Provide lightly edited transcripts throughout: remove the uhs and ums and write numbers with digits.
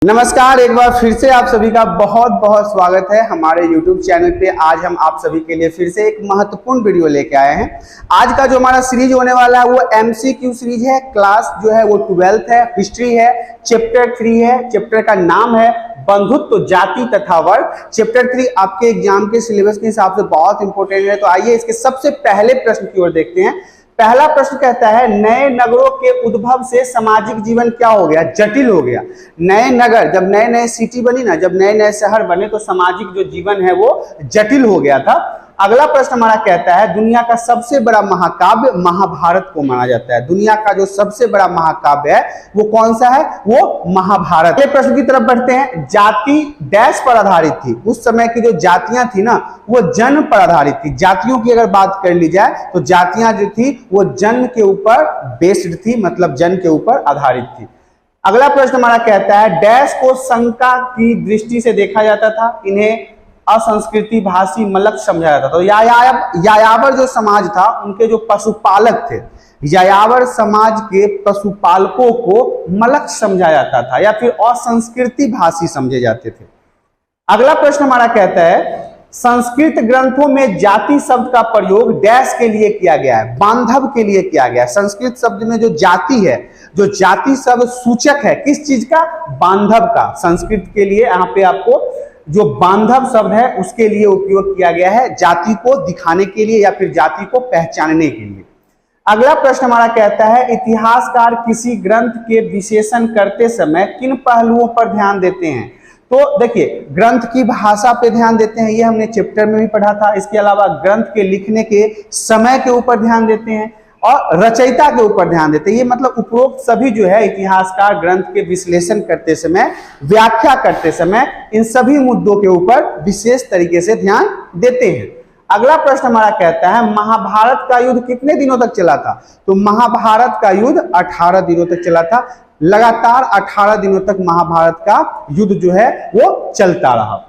नमस्कार, एक बार फिर से आप सभी का बहुत बहुत स्वागत है हमारे YouTube चैनल पे। आज हम आप सभी के लिए फिर से एक महत्वपूर्ण वीडियो लेके आए हैं। आज का जो हमारा सीरीज होने वाला है वो MCQ सीरीज है। क्लास जो है वो 12th है, हिस्ट्री है, चैप्टर 3 है। चैप्टर का नाम है बंधुत्व, जाति तथा वर्ग। चैप्टर 3 आपके एग्जाम के सिलेबस के हिसाब से बहुत इंपॉर्टेंट है। तो आइए इसके सबसे पहले प्रश्न की ओर देखते हैं। पहला प्रश्न कहता है, नए नगरों के उद्भव से सामाजिक जीवन क्या हो गया? जटिल हो गया। नए नगर, जब नए नए सिटी बनी ना, जब नए नए शहर बने तो सामाजिक जो जीवन है वो जटिल हो गया था। अगला प्रश्न हमारा कहता है, दुनिया का सबसे बड़ा महाकाव्य महाभारत को माना जाता है। दुनिया का जो सबसे बड़ा महाकाव्य है वो कौन सा है? वो महाभारत। अगले प्रश्न की तरफ बढ़ते हैं। जाति डैश पर आधारित थी? उस समय की जो जातियां थी ना वो जन्म पर आधारित थी। जातियों की अगर बात कर ली जाए तो जातियां जो थी वो जन्म के ऊपर बेस्ड थी, मतलब जन्म के ऊपर आधारित थी। अगला प्रश्न हमारा कहता है, डैश को शंका की दृष्टि से देखा जाता था? इन्हें असंस्कृति भाषी मलक समझा जाता था। तो यायावर जो समाज था उनके जो पशुपालक थे, यायावर समाज के पशुपालकों को मलक समझा जाता था या फिर असंस्कृति भाषी समझे जाते थे। अगला प्रश्न हमारा कहता है, संस्कृत ग्रंथों में जाति शब्द का प्रयोग डैश के लिए किया गया है? बांधव के लिए किया गया है। संस्कृत शब्द में जो जाति है, जो जाति शब्द सूचक है किस चीज का? बांधव का। संस्कृत के लिए यहाँ पे आपको जो बांधव शब्द है उसके लिए उपयोग किया गया है, जाति को दिखाने के लिए या फिर जाति को पहचानने के लिए। अगला प्रश्न हमारा कहता है, इतिहासकार किसी ग्रंथ के विश्लेषण करते समय किन पहलुओं पर ध्यान देते हैं? तो देखिए, ग्रंथ की भाषा पे ध्यान देते हैं, ये हमने चैप्टर में भी पढ़ा था। इसके अलावा ग्रंथ के लिखने के समय के ऊपर ध्यान देते हैं और रचयिता के ऊपर ध्यान देते हैं। ये मतलब उपरोक्त सभी जो है इतिहासकार ग्रंथ के विश्लेषण करते समय, व्याख्या करते समय इन सभी मुद्दों के ऊपर विशेष तरीके से ध्यान देते हैं। अगला प्रश्न हमारा कहता है, महाभारत का युद्ध कितने दिनों तक चला था? तो महाभारत का युद्ध 18 दिनों तक चला था। लगातार 18 दिनों तक महाभारत का युद्ध जो है वो चलता रहा।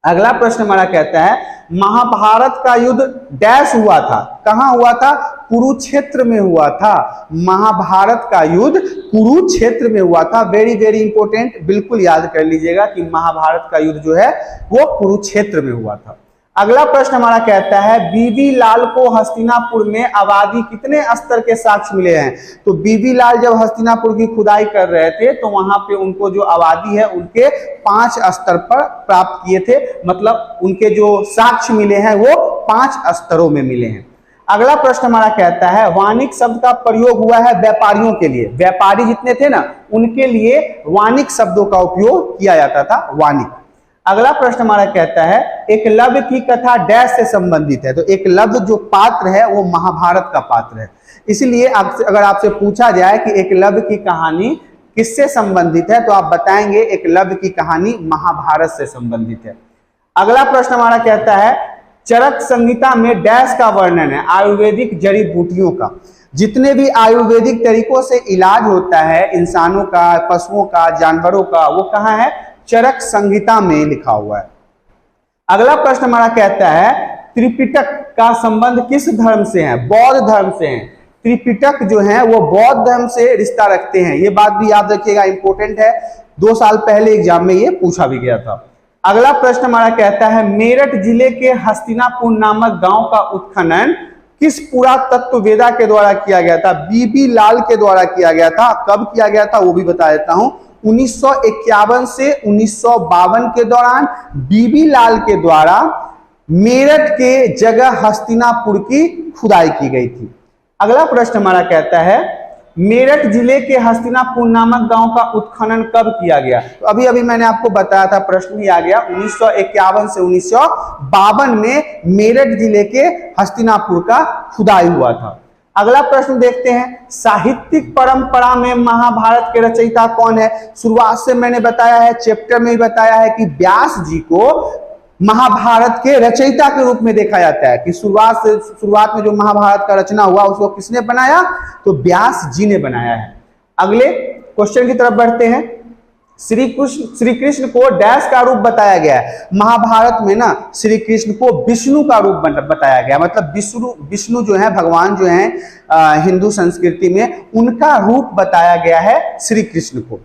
अगला प्रश्न हमारा कहता है, महाभारत का युद्ध डैश हुआ था? कहां हुआ था? कुरुक्षेत्र में हुआ था। महाभारत का युद्ध कुरुक्षेत्र में हुआ था। वेरी वेरी इंपॉर्टेंट, बिल्कुल याद कर लीजिएगा कि महाभारत का युद्ध जो है वो कुरुक्षेत्र में हुआ था। अगला प्रश्न हमारा कहता है, बीबी लाल को हस्तिनापुर में आबादी कितने स्तर के साक्ष्य मिले हैं? तो बीबी लाल जब हस्तिनापुर की खुदाई कर रहे थे तो वहां पे उनको जो आबादी है उनके 5 स्तर पर प्राप्त किए थे, मतलब उनके जो साक्ष्य मिले हैं वो 5 स्तरों में मिले हैं। अगला प्रश्न हमारा कहता है, वाणिक शब्द का प्रयोग हुआ है व्यापारियों के लिए? व्यापारी जितने थे ना उनके लिए वाणिक शब्दों का उपयोग किया जाता था, वाणिक। अगला प्रश्न हमारा कहता है, एकलव्य की कथा डैश से संबंधित है? तो एकलव्य जो पात्र है वो महाभारत का पात्र है। इसलिए अगर आपसे पूछा जाए कि एकलव्य की कहानी किससे संबंधित है तो आप बताएंगे एकलव्य की कहानी महाभारत से संबंधित है। अगला प्रश्न हमारा कहता है, चरक संहिता में डैश का वर्णन है? आयुर्वेदिक जड़ी बूटियों का। जितने भी आयुर्वेदिक तरीकों से इलाज होता है इंसानों का, पशुओं का, जानवरों का, वो कहाँ है? चरक संहिता में लिखा हुआ है। अगला प्रश्न हमारा कहता है, त्रिपिटक का संबंध किस धर्म से है? बौद्ध धर्म से है। त्रिपिटक जो है वो बौद्ध धर्म से रिश्ता रखते हैं, ये बात भी याद रखिएगा, इंपॉर्टेंट है। 2 साल पहले एग्जाम में ये पूछा भी गया था। अगला प्रश्न हमारा कहता है, मेरठ जिले के हस्तिनापुर नामक गांव का उत्खनन किस पुरातत्ववेदा के द्वारा किया गया था? बीबी लाल के द्वारा किया गया था। कब किया गया था वो भी बता देता हूं। 1951 से 1952 के दौरान बीबी लाल के द्वारा मेरठ के जगह हस्तिनापुर की खुदाई की गई थी। अगला प्रश्न हमारा कहता है, मेरठ जिले के हस्तिनापुर नामक गांव का उत्खनन कब किया गया? तो अभी अभी मैंने आपको बताया था, प्रश्न ही आ गया। 1951 से 1952 में मेरठ जिले के हस्तिनापुर का खुदाई हुआ था। अगला प्रश्न देखते हैं, साहित्यिक परंपरा में महाभारत के रचयिता कौन है? शुरुआत से मैंने बताया है, चैप्टर में भी बताया है कि व्यास जी को महाभारत के रचयिता के रूप में देखा जाता है कि शुरुआत में जो महाभारत का रचना हुआ उसको किसने बनाया? तो व्यास जी ने बनाया है। अगले क्वेश्चन की तरफ बढ़ते हैं। श्री कृष्ण को डैश का रूप बताया गया है? महाभारत में ना श्री कृष्ण को विष्णु का रूप बताया गया, मतलब विष्णु जो है, भगवान जो है हिंदू संस्कृति में, उनका रूप बताया गया है श्री कृष्ण को।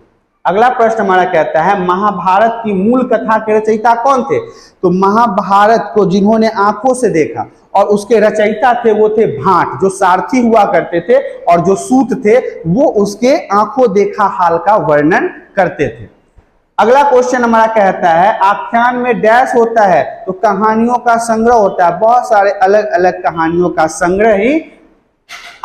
अगला प्रश्न हमारा कहता है महाभारत की मूल कथा के रचयिता कौन थे? तो महाभारत को जिन्होंने आंखों से देखा और उसके रचयिता थे वो थे भाट, जो सारथी हुआ करते थे, और जो सूत थे वो उसके आंखों देखा हाल का वर्णन करते थे। अगला क्वेश्चन हमारा कहता है आख्यान में डैश होता है? तो कहानियों का संग्रह होता है, बहुत सारे अलग अलग कहानियों का संग्रह ही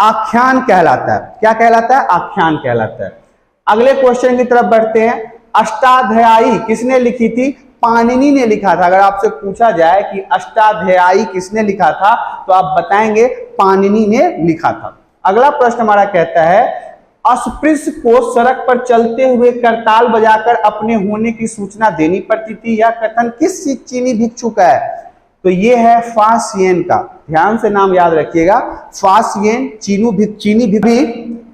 आख्यान कहलाता है। क्या कहलाता है? आख्यान कहलाता है। अगले क्वेश्चन की तरफ बढ़ते हैं। अष्टाध्यायी किसने लिखी थी? पाणिनि ने लिखा था। अगर आपसे पूछा जाए कि अष्टाध्यायी किसने लिखा था तो आप बताएंगे पाणिनि ने लिखा था। अगला प्रश्न हमारा कहता है अस्पृश्य को सड़क पर चलते हुए करताल बजाकर अपने होने की सूचना देनी पड़ती थी। यह कथन किस चीनी भिक्षु का है? तो ये है फासियन का। ध्यान से नाम याद रखिएगा, फासियन चीनी भी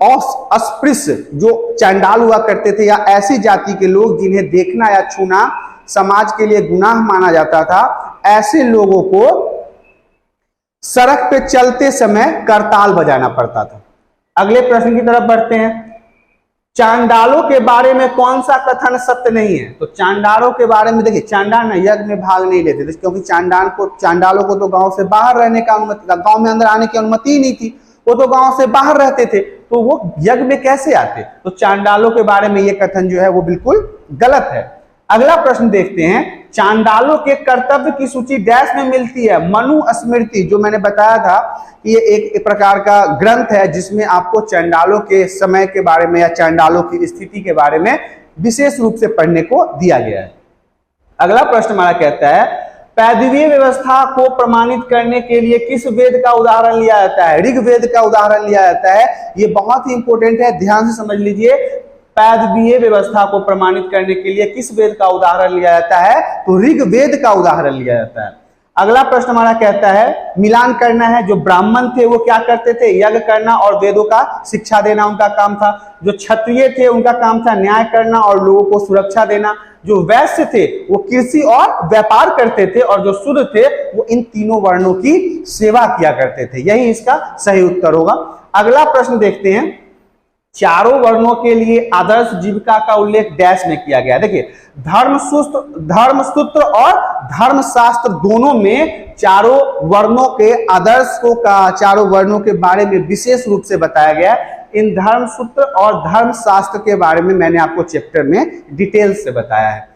अस्पृश्य जो चंडाल हुआ करते थे या ऐसी जाति के लोग जिन्हें देखना या छूना समाज के लिए गुनाह माना जाता था, ऐसे लोगों को सड़क पे चलते समय करताल बजाना पड़ता था। अगले प्रश्न की तरफ बढ़ते हैं। चांडालों के बारे में कौन सा कथन सत्य नहीं है? तो चांडालों के बारे में देखिए, चांडाल यज्ञ में भाग नहीं लेते थे क्योंकि चांडालों को तो गांव से बाहर रहने का अनुमति, गांव में अंदर आने की अनुमति ही नहीं थी। वो तो गांव से बाहर रहते थे, तो वो यज्ञ में कैसे आते? तो चांडालों के बारे में ये कथन जो है वो बिल्कुल गलत है। अगला प्रश्न देखते हैं चांडालों के कर्तव्य की सूची डैश में मिलती है? मनु स्मृति, जो मैंने बताया था ये एक प्रकार का ग्रंथ है जिसमें आपको चांडालों के समय के बारे में या चांडालों की स्थिति के बारे में विशेष रूप से पढ़ने को दिया गया है। अगला प्रश्न हमारा कहता है पैदवीय व्यवस्था को प्रमाणित करने के लिए किस वेद का उदाहरण लिया जाता है? ऋग्वेद का उदाहरण लिया जाता है। ये बहुत ही इंपॉर्टेंट है, ध्यान से समझ लीजिए। पैदवीय व्यवस्था को प्रमाणित करने के लिए किस वेद का उदाहरण लिया जाता है? तो ऋग्वेद का उदाहरण लिया जाता है। अगला प्रश्न हमारा कहता है मिलान करना है। जो ब्राह्मण थे वो क्या करते थे? यज्ञ करना और वेदों का शिक्षा देना उनका काम था। जो क्षत्रिय थे उनका काम था न्याय करना और लोगों को सुरक्षा देना। जो वैश्य थे वो कृषि और व्यापार करते थे, और जो शूद्र थे वो इन तीनों वर्णों की सेवा किया करते थे। यही इसका सही उत्तर होगा। अगला प्रश्न देखते हैं चारों वर्णों के लिए आदर्श जीविका का उल्लेख डैश में किया गया। देखिए धर्मसूत्र और धर्मशास्त्र दोनों में चारों वर्णों के आदर्शों का, चारों वर्णों के बारे में विशेष रूप से बताया गया। इन धर्मसूत्र और धर्मशास्त्र के बारे में मैंने आपको चैप्टर में डिटेल से बताया है।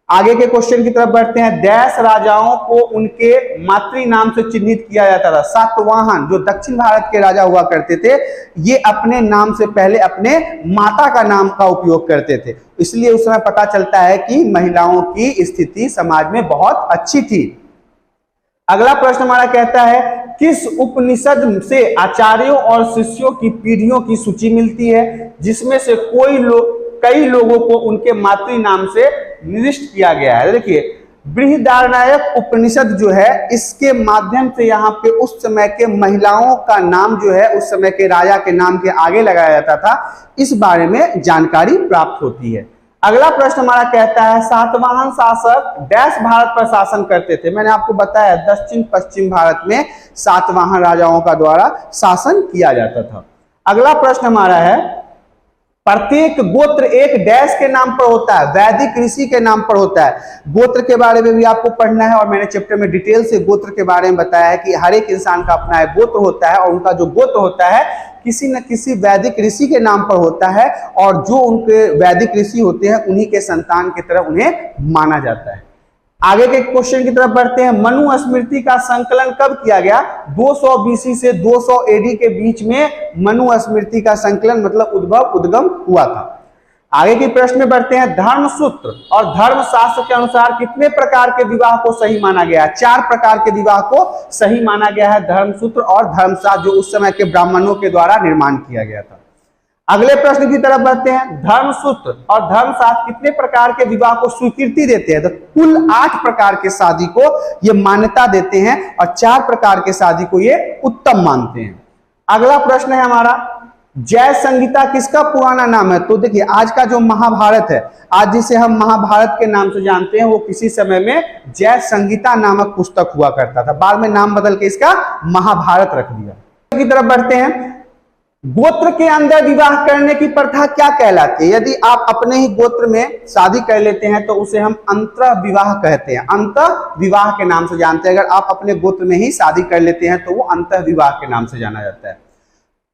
आगे के क्वेश्चन की तरफ बढ़ते हैं। डैश राजाओं को उनके मातृ नाम से चिन्हित किया जाता था? सातवाहन जो दक्षिण भारत के राजा हुआ करते थे, ये अपने नाम से पहले अपने माता का नाम का उपयोग करते थे। इसलिए उस समय पता चलता है कि महिलाओं की स्थिति समाज में बहुत अच्छी थी। अगला प्रश्न हमारा कहता है किस उपनिषद से आचार्यों और शिष्यों की पीढ़ियों की सूची मिलती है जिसमें से कई लोगों को उनके मातृ नाम से निर्दिष्ट किया गया है? देखिए बृहदारण्यक उपनिषद जो है इसके माध्यम से यहाँ पे उस समय के महिलाओं का नाम जो है उस समय के राजा के नाम के आगे लगाया जाता था, इस बारे में जानकारी प्राप्त होती है। अगला प्रश्न हमारा कहता है सातवाहन शासक डैश भारत पर शासन करते थे? मैंने आपको बताया दक्षिण पश्चिम भारत में सातवाहन राजाओं का द्वारा शासन किया जाता था। अगला प्रश्न हमारा है प्रत्येक गोत्र एक डैश के नाम पर होता है? वैदिक ऋषि के नाम पर होता है। गोत्र के बारे में भी आपको पढ़ना है और मैंने चैप्टर में डिटेल से गोत्र के बारे में बताया है कि हर एक इंसान का अपना एक गोत्र होता है और उनका जो गोत्र होता है किसी न किसी वैदिक ऋषि के नाम पर होता है, और जो उनके वैदिक ऋषि होते हैं उन्हीं के संतान की तरह उन्हें माना जाता है। आगे के क्वेश्चन की तरफ बढ़ते हैं। मनु स्मृति का संकलन कब किया गया? 200 बीसी से 200 एडी के बीच में मनु स्मृति का संकलन मतलब उद्गम हुआ था। आगे के प्रश्न में बढ़ते हैं। धर्मसूत्र और धर्मशास्त्र के अनुसार कितने प्रकार के विवाह को सही माना गया है? 4 प्रकार के विवाह को सही माना गया है धर्मसूत्र और धर्मशास्त्र जो उस समय के ब्राह्मणों के द्वारा निर्माण किया गया था। अगले प्रश्न की तरफ बढ़ते हैं। धर्मसूत्र और धर्मशास्त्र कितने प्रकार के विवाह को स्वीकृति देते हैं? तो कुल 8 प्रकार के शादी को ये मान्यता देते हैं और 4 प्रकार के शादी को ये उत्तम मानते हैं। अगला प्रश्न है हमारा जय संहिता किसका पुराना नाम है? तो देखिए आज का जो महाभारत है, आज जिसे हम महाभारत के नाम से जानते हैं, वो किसी समय में जय संहिता नामक पुस्तक हुआ करता था। बाद में नाम बदल के इसका महाभारत रख दिया। की तरफ बढ़ते हैं। गोत्र के अंदर विवाह करने की प्रथा क्या कहलाती है? यदि आप अपने ही गोत्र में शादी कर लेते हैं तो उसे हम अंतः विवाह कहते हैं, अंतः विवाह के नाम से जानते हैं। अगर आप अपने गोत्र में ही शादी कर लेते हैं तो वो अंतः विवाह के नाम से जाना जाता है।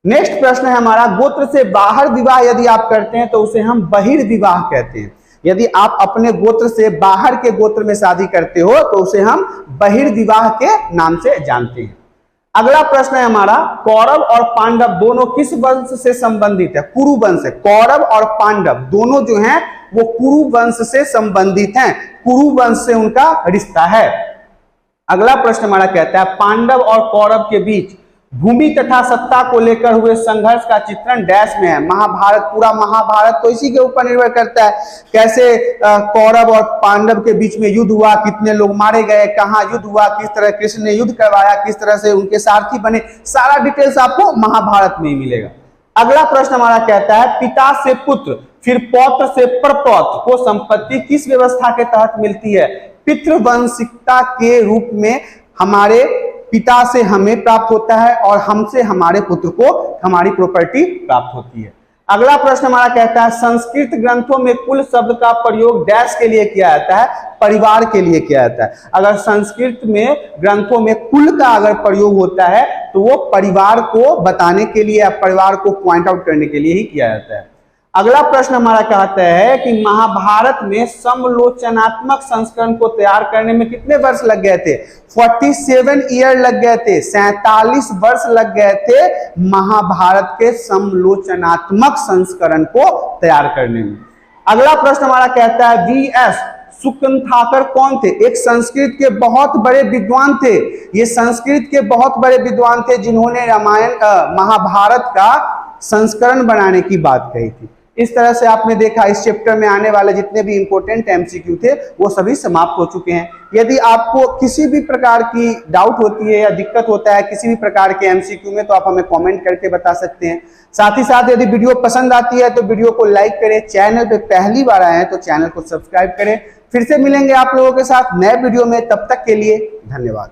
नेक्स्ट प्रश्न है हमारा, गोत्र से बाहर विवाह यदि आप करते हैं तो उसे हम बहिर्विवाह कहते हैं। यदि आप अपने गोत्र से बाहर के गोत्र में शादी करते हो तो उसे हम बहिर्विवाह के नाम से जानते हैं। अगला प्रश्न है हमारा, कौरव और पांडव दोनों किस वंश से संबंधित है? कुरु वंश से। कौरव और पांडव दोनों जो हैं वो कुरु वंश से संबंधित हैं, कुरु वंश से उनका रिश्ता है। अगला प्रश्न हमारा कहता है, पांडव और कौरव के बीच भूमि तथा सत्ता को लेकर हुए संघर्ष का चित्रण डैश में है? महाभारत। पूरा महाभारत तो इसी के ऊपर निर्भर करता है, कैसे कौरव और पांडव के बीच में युद्ध हुआ, कितने लोग मारे गए, कहाँ युद्ध हुआ, किस तरह कृष्ण ने युद्ध करवाया, किस तरह से उनके सारथी बने, सारा डिटेल्स आपको महाभारत में ही मिलेगा। अगला प्रश्न हमारा कहता है, पिता से पुत्र फिर पौत्र से प्रपौत्र को संपत्ति किस व्यवस्था के तहत मिलती है? पितृवंशिकता के रूप में हमारे पिता से हमें प्राप्त होता है और हमसे हमारे पुत्र को हमारी प्रॉपर्टी प्राप्त होती है। अगला प्रश्न हमारा कहता है, संस्कृत ग्रंथों में कुल शब्द का प्रयोग डैश के लिए किया जाता है? परिवार के लिए किया जाता है। अगर संस्कृत में ग्रंथों में कुल का अगर प्रयोग होता है तो वो परिवार को बताने के लिए या परिवार को पॉइंट आउट करने के लिए ही किया जाता है। अगला प्रश्न हमारा कहता है कि महाभारत में समलोचनात्मक संस्करण को तैयार करने में कितने वर्ष लग गए थे? 47 ईयर लग गए थे, 47 वर्ष लग गए थे महाभारत के समलोचनात्मक संस्करण को तैयार करने में। अगला प्रश्न हमारा कहता है, वीएस सुकंथाकर कौन थे? एक संस्कृत के बहुत बड़े विद्वान थे। ये संस्कृत के बहुत बड़े विद्वान थे जिन्होंने रामायण महाभारत का संस्करण बनाने की बात कही थी। इस तरह से आपने देखा इस चैप्टर में आने वाले जितने भी इंपॉर्टेंट एमसीक्यू थे वो सभी समाप्त हो चुके हैं। यदि आपको किसी भी प्रकार की डाउट होती है या दिक्कत होता है किसी भी प्रकार के एमसीक्यू में तो आप हमें कमेंट करके बता सकते हैं। साथ ही साथ यदि वीडियो पसंद आती है तो वीडियो को लाइक करें, चैनल पे पहली बार आए हैं तो चैनल को सब्सक्राइब करें। फिर से मिलेंगे आप लोगों के साथ नए वीडियो में, तब तक के लिए धन्यवाद।